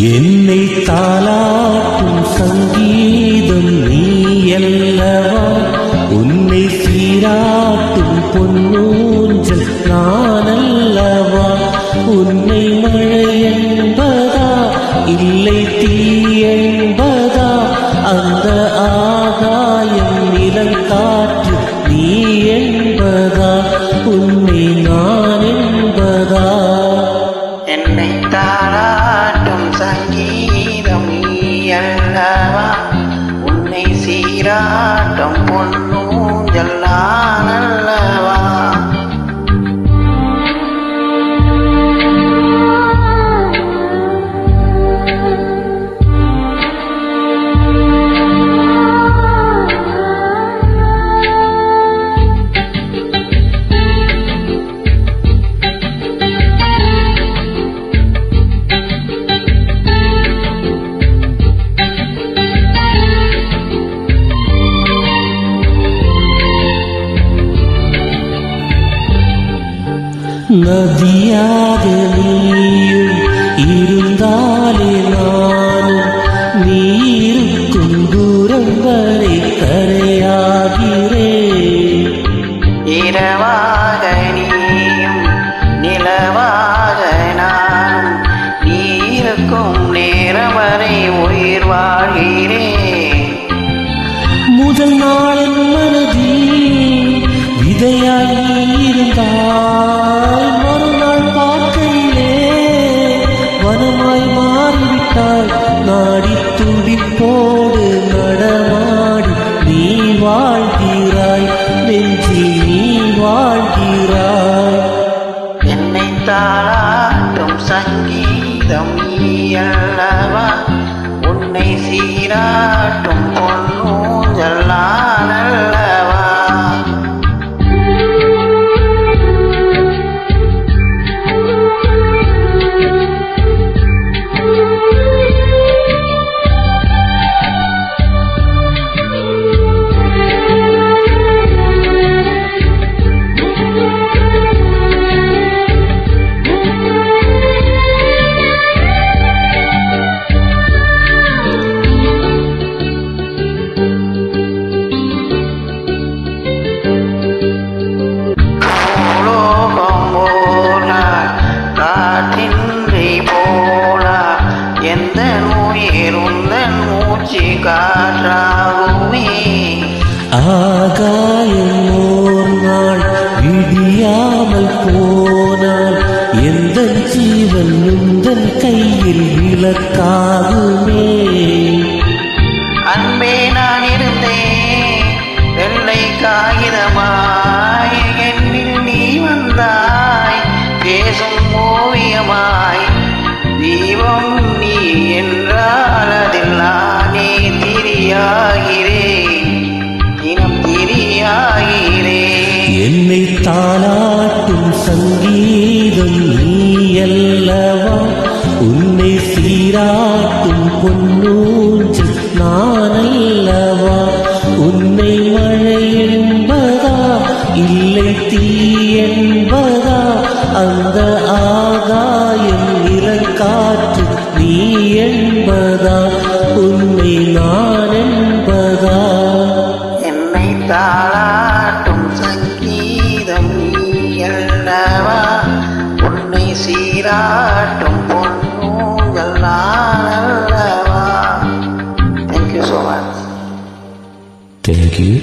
என்னை தாலாட்டும் சங்கீதம் நீ அல்லவா, உன்னை சீராட்டும் பொன்னூஞ்சல் நான் அல்லவா. உன்னை மழை என்பதா இல்லை தீ என்பதா, அந்த ஆகாயம் நிலங்காற்று நீ என்பதா, உன்னை நான் என்பதா. என்னை தாளாட்டும் சங்கீதம் நீ அல்லவா, உன்னை சீராட்டும் பொன்னூஞ்சல் நான் அல்லவா. நதியாக நீயும் இருந்தாலே நானும், நீ இருக்கும் தூரம் வரை கரையாகிறேன். இரவாக நீயும் நிலவாக நானும், நீ இருக்கும் நேரம் வரை உயிர் வாழ்கிறேன். முதல் நாளின் மனதில் விதையாய் இருந்தாய், மறுநாள் பார்க்கையிலே வனமாய் மாறிவிட்டாய். நாடி துடிப்போடு நடமாடி நீ வாழ்கிறாய், நெஞ்சில் நீ வாழ்கிறாய். என்னை தாளாட்டும் சங்கீதம் நீ அல்லவா, உன்னை சீராட்டும் பொன்னூஞ்சல் நான் அல்லவா. காற்றாகுமே ஆகாயம் ஓர் நாள் விடியாமல் போனால், எந்த ஜீவன் உந்தன் கையில் விளக்காகுமே. அன்பே நான் இருந்தேன் வெள்ளை காகிதமாய், என்னில் நீ வந்தாய் பேசும் ஓவியமாய். தீபம் நீ என்றால் அதில் நானே திரியாகிறேன், தினம் திரியாகிறேன். என்னை தாளாட்டும் சங்கீதம் நீ அல்லவா, உன்னை சீராட்டும் பொன்னூஞ்சல் நான் அல்லவா. உன்னை மழை என்பதா இல்லை தீ என்பதா, அந்த ஆகாயம் நிலங்காற்று நீ என்பதா, உன்னை நான் என்பதா. என்னை தாளாட்டும் சங்கீதம் நீ அல்லவா, உன்னை சீராட்டும் பொன்னூஞ்சல் நான் அல்லவா. Thank you so much. Thank you.